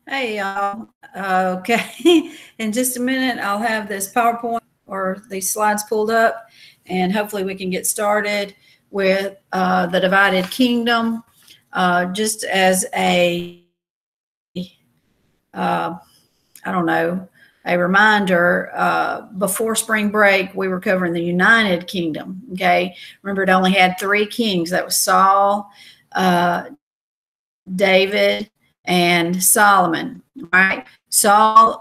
Hey, y'all. Okay. In just a minute, I'll have this PowerPoint or these slides pulled up, and hopefully we can get started with the divided kingdom. Just as I don't know, a reminder, before spring break, we were covering the United Kingdom. Okay. Remember, it only had 3 kings. That was Saul, David, and Solomon. Right? Saul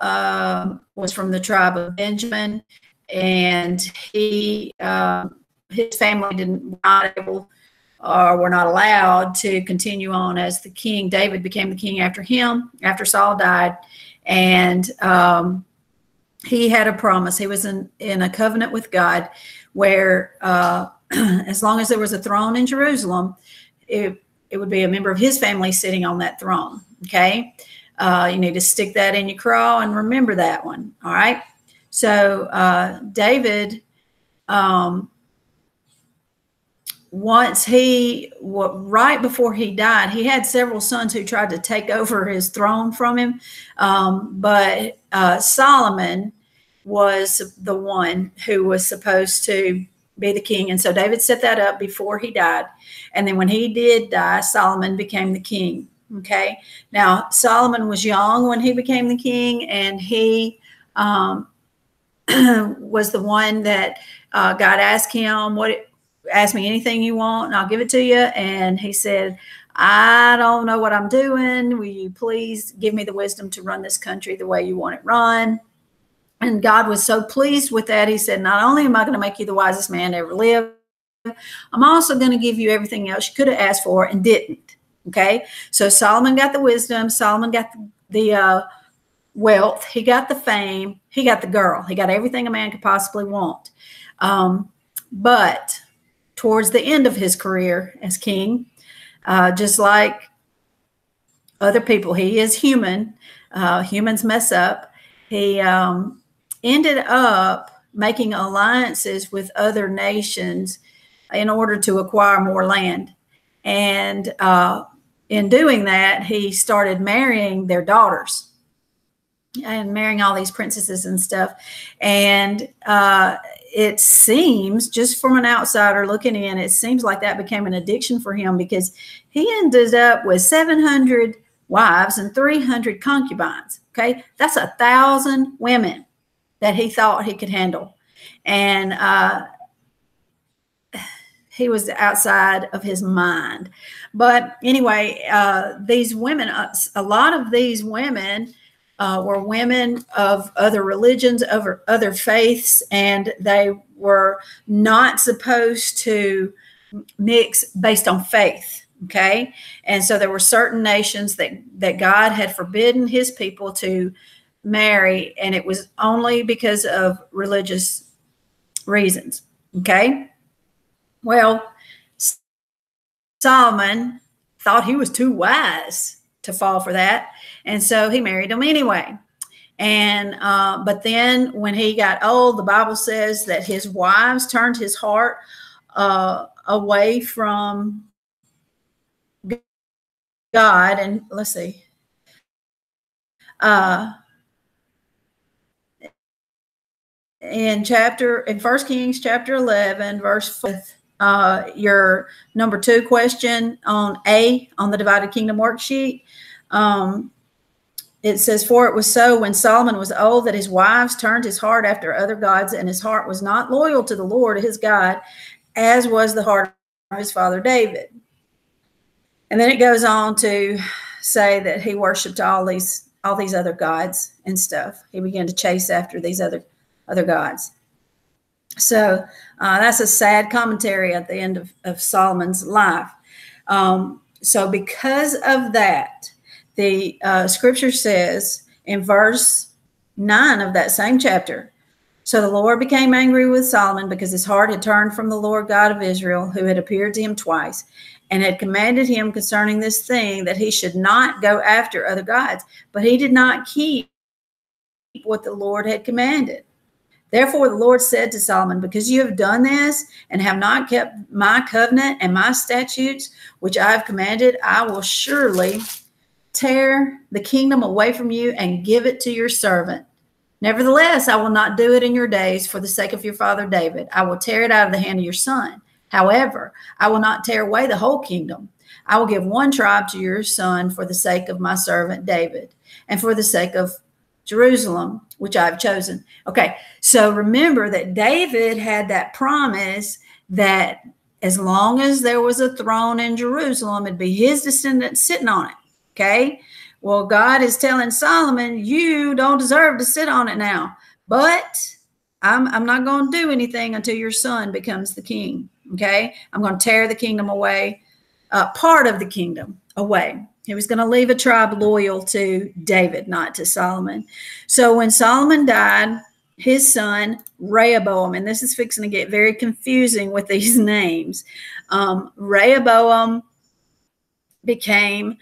was from the tribe of Benjamin, and his family not able or were not allowed to continue on as the king. David became the king after him, after Saul died, and he had a promise. He was in a covenant with God where as long as there was a throne in Jerusalem, it would be a member of his family sitting on that throne. Okay. You need to stick that in your craw and remember that one. All right. So David, right before he died, he had several sons who tried to take over his throne from him. But Solomon was the one who was supposed to be the king. And so David set that up before he died. And then when he did die, Solomon became the king. Okay. Now, Solomon was young when he became the king, and he was the one that God asked him, ask me anything you want and I'll give it to you. And he said, I don't know what I'm doing. Will you please give me the wisdom to run this country the way you want it run? And God was so pleased with that. He said, not only am I going to make you the wisest man to ever live, I'm also going to give you everything else you could have asked for and didn't. Okay. So Solomon got the wisdom. Solomon got the wealth. He got the fame. He got the girl. He got everything a man could possibly want. But towards the end of his career as king, just like other people, he is human. Humans mess up. He ended up making alliances with other nations in order to acquire more land. And in doing that, he started marrying their daughters and marrying all these princesses and stuff. And it seems, just from an outsider looking in, it seems like that became an addiction for him, because he ended up with 700 wives and 300 concubines. Okay. That's 1,000 women that he thought he could handle. And he was outside of his mind. But anyway, these women, a lot of these women were women of other religions, other faiths, and they were not supposed to mix based on faith. Okay. And so there were certain nations that God had forbidden his people to marry, and it was only because of religious reasons. Okay. Well, Solomon thought he was too wise to fall for that, and so he married them anyway. And but then when he got old, the Bible says that his wives turned his heart away from God. And let's see. In 1 Kings chapter 11, verse 4, your number 2 question on the divided kingdom worksheet. It says, for it was so when Solomon was old that his wives turned his heart after other gods, and his heart was not loyal to the Lord his God, as was the heart of his father David. And then it goes on to say that he worshiped all these other gods and stuff. He began to chase after these other gods. So that's a sad commentary at the end of Solomon's life. So because of that, the scripture says in verse 9 of that same chapter, so the Lord became angry with Solomon because his heart had turned from the Lord God of Israel, who had appeared to him twice, and had commanded him concerning this thing that he should not go after other gods. But he did not keep what the Lord had commanded. Therefore, the Lord said to Solomon, because you have done this and have not kept my covenant and my statutes, which I have commanded, I will surely tear the kingdom away from you and give it to your servant. Nevertheless, I will not do it in your days for the sake of your father David. I will tear it out of the hand of your son. However, I will not tear away the whole kingdom. I will give one tribe to your son for the sake of my servant David and for the sake of Jerusalem, which I have chosen. Okay, so remember that David had that promise that as long as there was a throne in Jerusalem, it'd be his descendants sitting on it. Okay, well, God is telling Solomon, you don't deserve to sit on it now, but I'm not going to do anything until your son becomes the king. Okay, I'm going to tear the kingdom away, part of the kingdom away. He was going to leave a tribe loyal to David, not to Solomon. So when Solomon died, his son Rehoboam, and this is fixing to get very confusing with these names, Rehoboam became,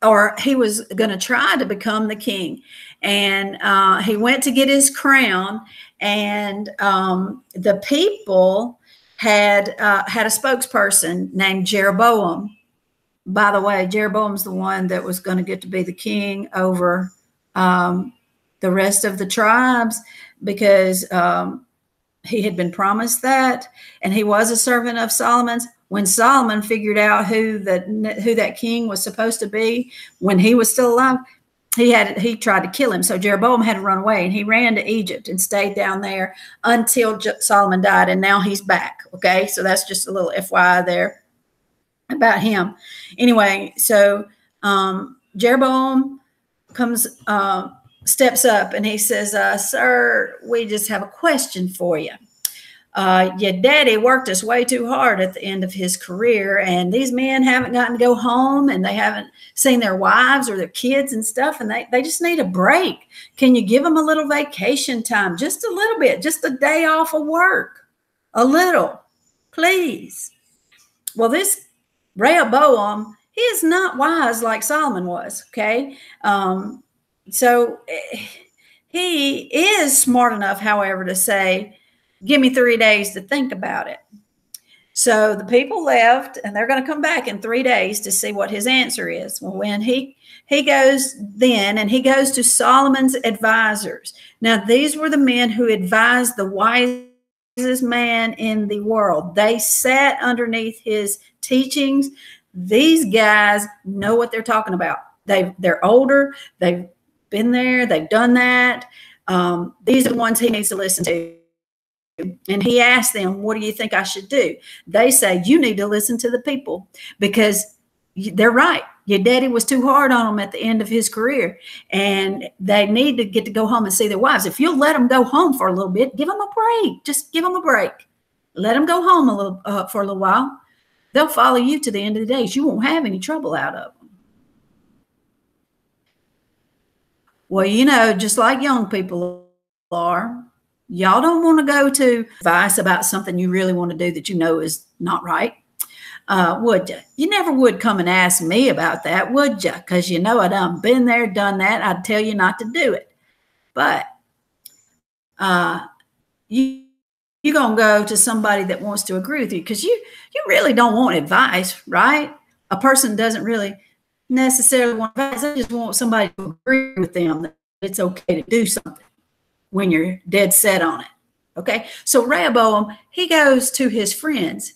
or he was going to try to become the king. And he went to get his crown, and the people had a spokesperson named Jeroboam. By the way, Jeroboam's the one that was going to get to be the king over the rest of the tribes, because he had been promised that, and he was a servant of Solomon's. When Solomon figured out who that king was supposed to be when he was still alive, he tried to kill him. So Jeroboam had to run away, and he ran to Egypt and stayed down there until Solomon died, and now he's back. Okay, so that's just a little FYI there about him. Anyway, so Jeroboam steps up, and he says, sir, we just have a question for you. Your daddy worked us way too hard at the end of his career, and these men haven't gotten to go home, and they haven't seen their wives or their kids and stuff, and they just need a break. Can you give them a little vacation time? Just a little bit, just a day off of work. A little, please. Well, this Rehoboam, he is not wise like Solomon was, okay? So he is smart enough, however, to say, give me 3 days to think about it. So the people left, and they're going to come back in 3 days to see what his answer is. Well, when he goes then, and he goes to Solomon's advisors. Now, these were the men who advised the wisest man in the world. They sat underneath his teachings. These guys know what they're talking about. They're older. They've been there. They've done that. These are the ones he needs to listen to. And he asked them, what do you think I should do? They say, you need to listen to the people, because they're right. Your daddy was too hard on them at the end of his career, and they need to get to go home and see their wives. If you'll let them go home for a little bit, give them a break. Just give them a break. Let them go home for a little while. They'll follow you to the end of the days. You won't have any trouble out of them. Well, you know, just like young people are, y'all don't want to go to advice about something you really want to do that you know is not right, would you? You never would come and ask me about that, would you? Because you know I done been there, done that. I'd tell you not to do it. But you're going to go to somebody that wants to agree with you, because you really don't want advice, right? A person doesn't really necessarily want advice. They just want somebody to agree with them that it's okay to do something when you're dead set on it. Okay. So Rehoboam, he goes to his friends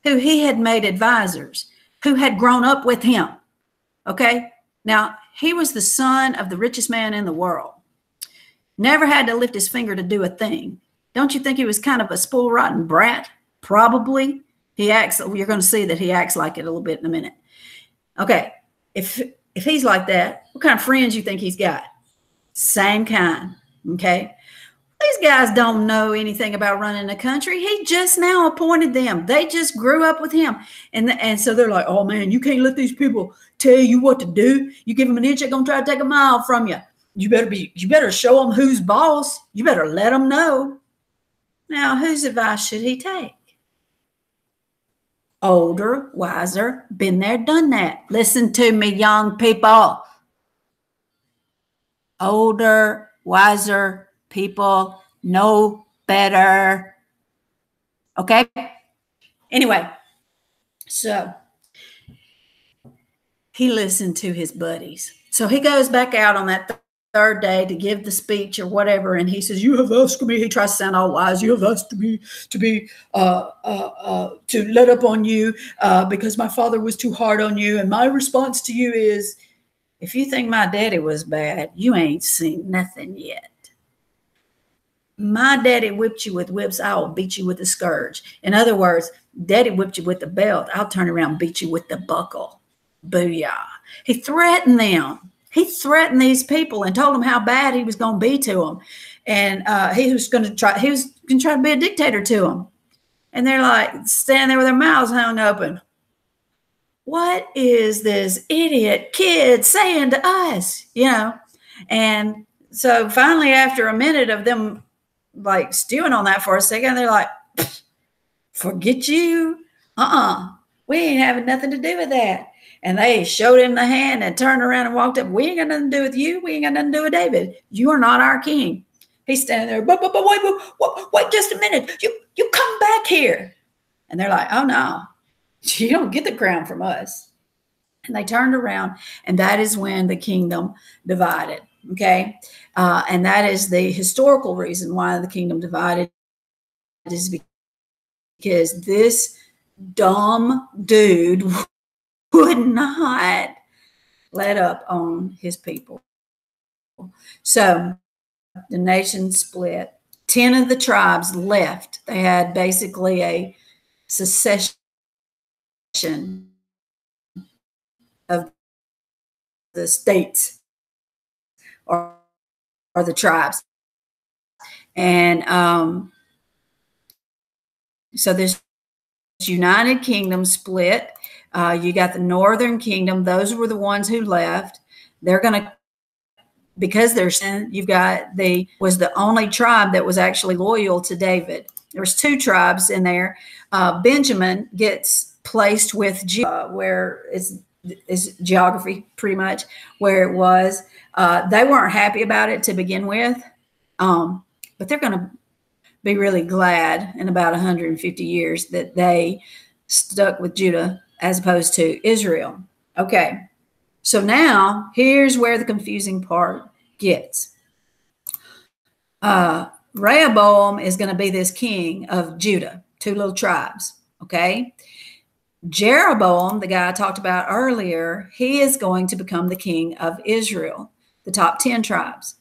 who he had made advisors, who had grown up with him. Okay. Now, he was the son of the richest man in the world. Never had to lift his finger to do a thing. Don't you think he was kind of a spoiled rotten brat? Probably. He acts, you're going to see that he acts like it a little bit in a minute. Okay. If he's like that, what kind of friends you think he's got? Same kind. Okay. These guys don't know anything about running a country. He just now appointed them. They just grew up with him. And so they're like, oh man, you can't let these people tell you what to do. You give them an inch, they're going to try to take a mile from you. You better show them who's boss. You better let them know. Now, whose advice should he take? Older, wiser, been there, done that. Listen to me, young people. Older, wiser people know better. Okay? Anyway, so he listened to his buddies. So he goes back out on that third day to give the speech or whatever, and he says, "You have asked me." He tries to sound all wise. "You have asked me to let up on you because my father was too hard on you, and my response to you is, if you think my daddy was bad, you ain't seen nothing yet. My daddy whipped you with whips, I will beat you with a scourge. In other words, daddy whipped you with the belt, I'll turn around and beat you with the buckle." Booyah. He threatened them. He threatened these people and told them how bad he was going to be to them. And he was going to try to be a dictator to them. And they're like standing there with their mouths hung open. What is this idiot kid saying to us? And so finally, after a minute of them like stewing on that for a second, they're like, "Forget you. We ain't having nothing to do with that." And they showed him the hand and turned around and walked up. "We ain't got nothing to do with you. We ain't got nothing to do with David. You are not our king." He's standing there, but wait just a minute. You come back here. And they're like, "Oh no, you don't get the crown from us." And they turned around, and that is when the kingdom divided. Okay. And that is the historical reason why the kingdom divided, is because this dumb dude would not let up on his people. So the nation split. 10 of the tribes left. They had basically a secession of the states or the tribes. And so this United Kingdom split. You got the Northern Kingdom. Those were the ones who left. They're going to, because you've got was the only tribe that was actually loyal to David. There was 2 tribes in there. Benjamin gets placed with Judah, where is geography pretty much where it was. They weren't happy about it to begin with, but they're going to be really glad in about 150 years that they stuck with Judah as opposed to Israel. Okay, so now here's where the confusing part gets. Rehoboam is going to be this king of Judah, 2 little tribes. Okay. Jeroboam, the guy I talked about earlier, he is going to become the king of Israel, the top 10 tribes.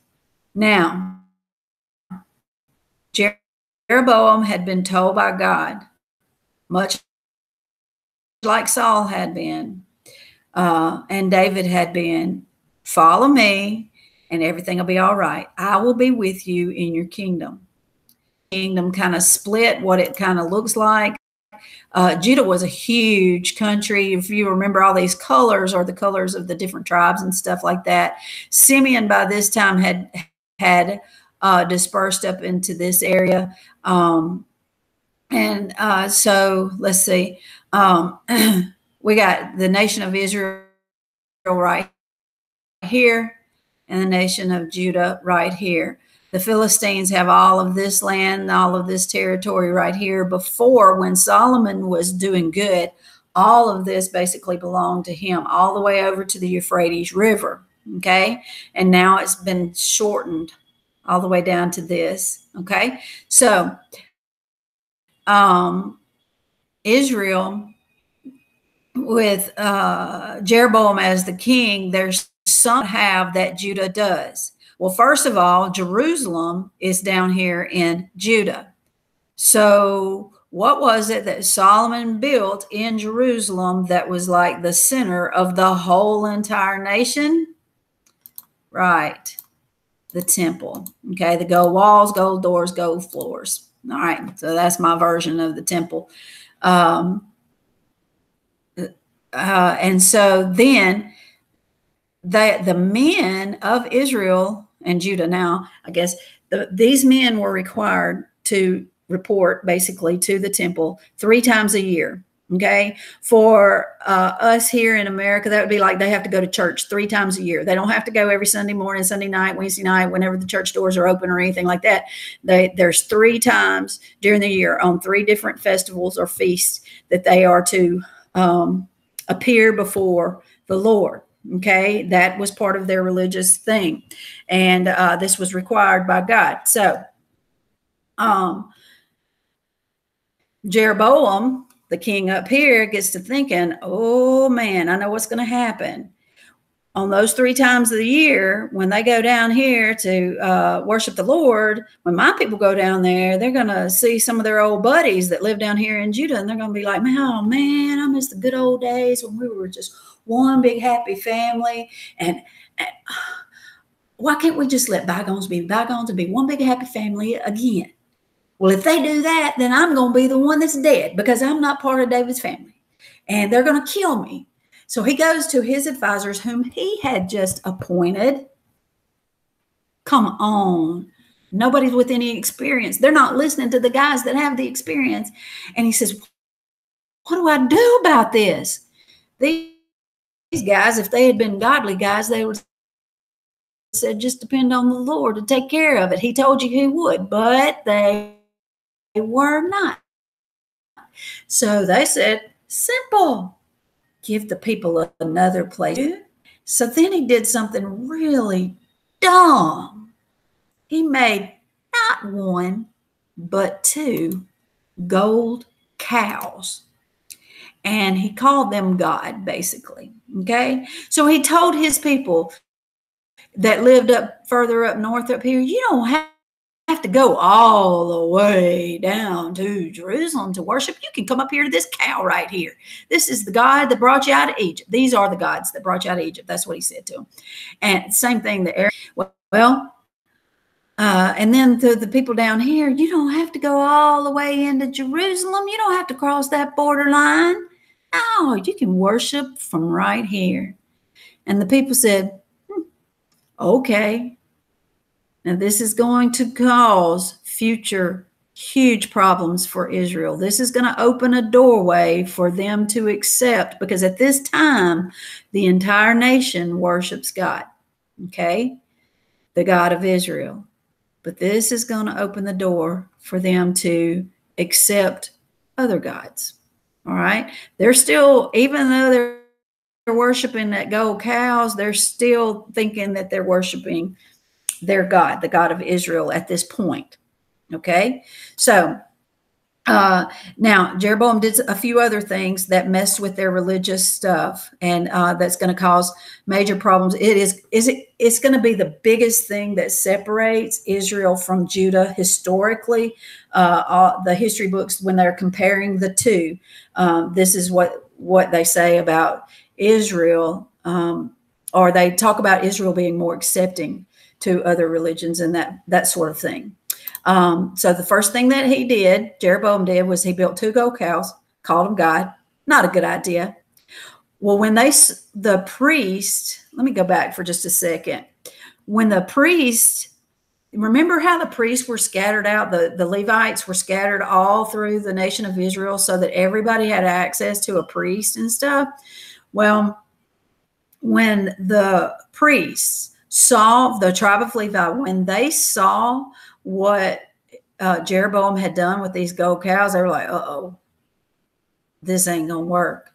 Now, Jeroboam had been told by God, much like Saul had been, and David had been, "Follow me and everything will be all right. I will be with you in your kingdom." Kingdom kind of split, what it kind of looks like. Judah was a huge country. If you remember, all these colors are the colors of the different tribes and stuff like that. Simeon by this time had dispersed up into this area. So let's see. We got the nation of Israel right here and the nation of Judah right here. The Philistines have all of this land, all of this territory right here. Before, when Solomon was doing good, all of this basically belonged to him, all the way over to the Euphrates River. Okay. And now it's been shortened all the way down to this. Okay. So, Israel, with Jeroboam as the king, there's some have that Judah does. Well, first of all, Jerusalem is down here in Judah. So what was it that Solomon built in Jerusalem that was like the center of the whole entire nation? Right. The temple. Okay. The gold walls, gold doors, gold floors. All right. So that's my version of the temple. And so then the men of Israel and Judah, now, I guess these men were required to report basically to the temple 3 times a year. Okay. For us here in America, that would be like they have to go to church 3 times a year. They don't have to go every Sunday morning, Sunday night, Wednesday night, whenever the church doors are open or anything like that. There's 3 times during the year on 3 different festivals or feasts that they are to appear before the Lord. Okay, that was part of their religious thing, and this was required by God. So Jeroboam, the king up here, gets to thinking, oh man, I know what's going to happen. On those 3 times of the year, when they go down here to worship the Lord, when my people go down there, they're going to see some of their old buddies that live down here in Judah, and they're going to be like, oh man, I miss the good old days when we were just one big happy family. And why can't we just let bygones be bygones and be one big happy family again? Well, if they do that, then I'm going to be the one that's dead because I'm not part of David's family, and they're going to kill me. So he goes to his advisors, whom he had just appointed. Come on. Nobody's with any experience. They're not listening to the guys that have the experience. And he says, what do I do about this? These guys, if they had been godly guys, they would have said, just depend on the Lord to take care of it. He told you he would, but they were not. So they said, simple. Give the people another place. So then he did something really dumb. He made not 1, but 2 gold cows. And he called them God, basically. Okay. So he told his people that lived up further up north up here, you don't have to go all the way down to Jerusalem to worship. You can come up here to this cow right here. This is the God that brought you out of Egypt. These are the gods that brought you out of Egypt. That's what he said to them. And same thing, and then to the people down here, you don't have to go all the way into Jerusalem. You don't have to cross that borderline. No, you can worship from right here. And the people said, okay. Now, this is going to cause future huge problems for Israel. This is going to open a doorway for them to accept, because at this time, the entire nation worships God, okay? The God of Israel. But this is going to open the door for them to accept other gods, all right? They're still, even though they're worshiping that gold cows, they're still thinking that they're worshiping their God, the God of Israel at this point. Okay. So now Jeroboam did a few other things that messed with their religious stuff, and that's going to cause major problems. It's going to be the biggest thing that separates Israel from Judah historically. The history books, when they're comparing the two, this is what they say about Israel, or they talk about Israel being more accepting to other religions and that sort of thing. So the first thing that Jeroboam did, was he built 2 gold cows, called them God. Not a good idea. Well, when the priest, let me go back for just a second. When the priest, remember how the priests were scattered out, the Levites were scattered all through the nation of Israel so that everybody had access to a priest and stuff? Well, when the priests saw, the tribe of Levi, when they saw what Jeroboam had done with these gold cows, they were like, uh-oh, this ain't gonna work.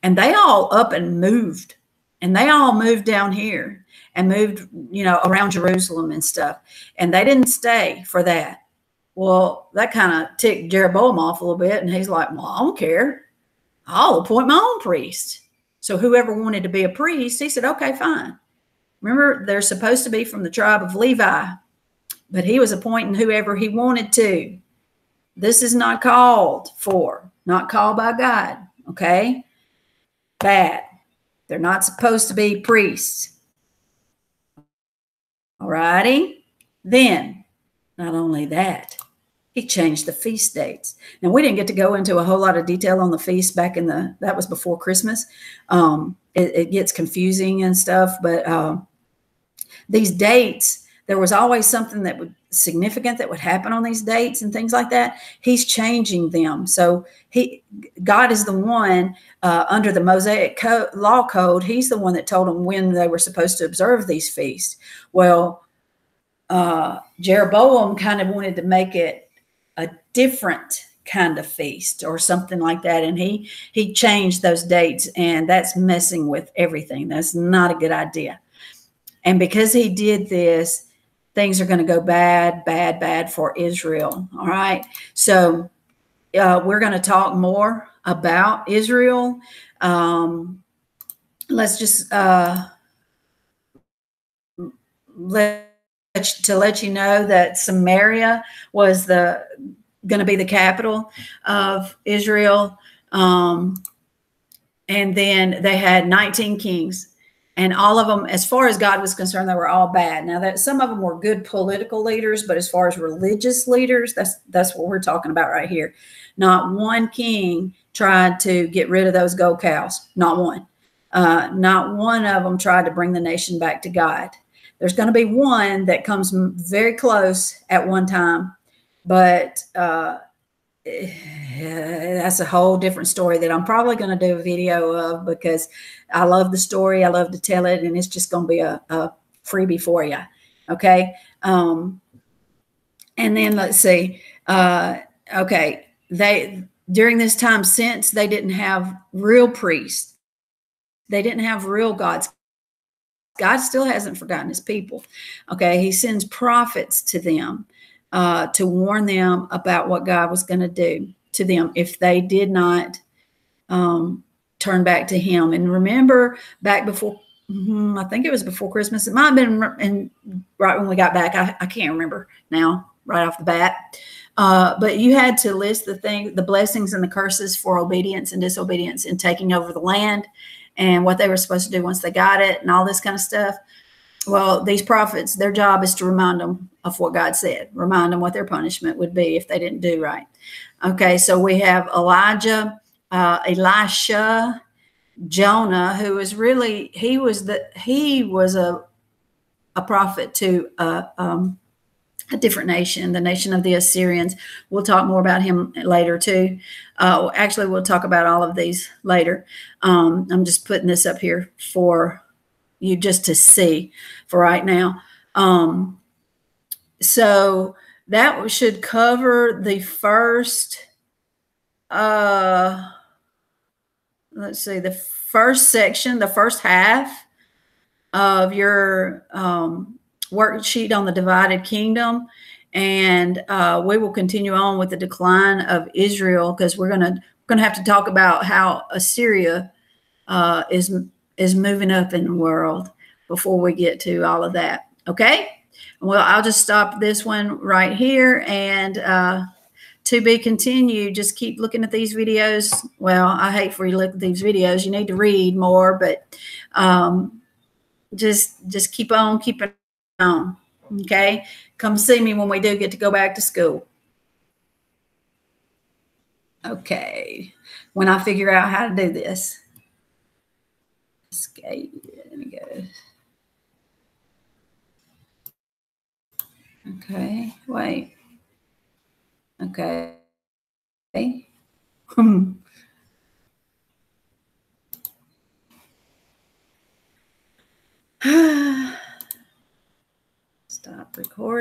And they all up and moved, and they all moved down here and moved, around Jerusalem and stuff. And they didn't stay for that. Well, that kind of ticked Jeroboam off a little bit, and he's like, well, I don't care. I'll appoint my own priest. So whoever wanted to be a priest, he said, okay, fine. Remember, they're supposed to be from the tribe of Levi, but he was appointing whoever he wanted to. This is not called by God, okay? Bad. They're not supposed to be priests. All righty? Then, not only that, he changed the feast dates. Now, we didn't get to go into a whole lot of detail on the feast that was before Christmas. It gets confusing and stuff, but these dates, there was always something significant that would happen on these dates and things like that. He's changing them. So God is the one under the Mosaic law code. He's the one that told them when they were supposed to observe these feasts. Well, Jeroboam kind of wanted to make it a different kind of feast or something like that. And he changed those dates, and that's messing with everything. That's not a good idea. And because he did this, things are going to go bad, bad, bad for Israel. All right. So we're going to talk more about Israel. Let's just let you know that Samaria was going to be the capital of Israel. And then they had 19 kings, and all of them, as far as God was concerned, they were all bad. Now that some of them were good political leaders, but as far as religious leaders, that's what we're talking about right here. Not one king tried to get rid of those gold cows. Not one. Not one of them tried to bring the nation back to God. There's going to be one that comes very close at one time, but that's a whole different story that I'm probably going to do a video of, because I love the story. I love to tell it, and it's just going to be a freebie for you. Okay. And then let's see. Okay. During this time, since they didn't have real priests, they didn't have real gods. God still hasn't forgotten his people. Okay. He sends prophets to them to warn them about what God was going to do to them if they did not turn back to him. And remember, back before, I think it was before Christmas. It might have been right when we got back. I can't remember now right off the bat. But you had to list the blessings and the curses for obedience and disobedience in taking over the land, and what they were supposed to do once they got it, and all this kind of stuff. Well, these prophets, their job is to remind them of what God said, remind them what their punishment would be if they didn't do right. Okay, so we have Elijah, Elisha, Jonah, who is really, he was a prophet to a different nation, the nation of the Assyrians. We'll talk more about him later too. Actually, we'll talk about all of these later. I'm just putting this up here for you just to see for right now. So that should cover the first, let's see, the first section, the first half of your worksheet on the divided kingdom. And we will continue on with the decline of Israel, because we're going to have to talk about how Assyria is moving up in the world before we get to all of that. Okay. Well, I'll just stop this one right here, and to be continued. Just keep looking at these videos. Well, I hate for you to look at these videos. You need to read more, but just keep on keeping on. Okay. Come see me when we do get to go back to school. Okay. When I figure out how to do this. Okay. Let me go. Okay. Wait. Okay. Stop recording.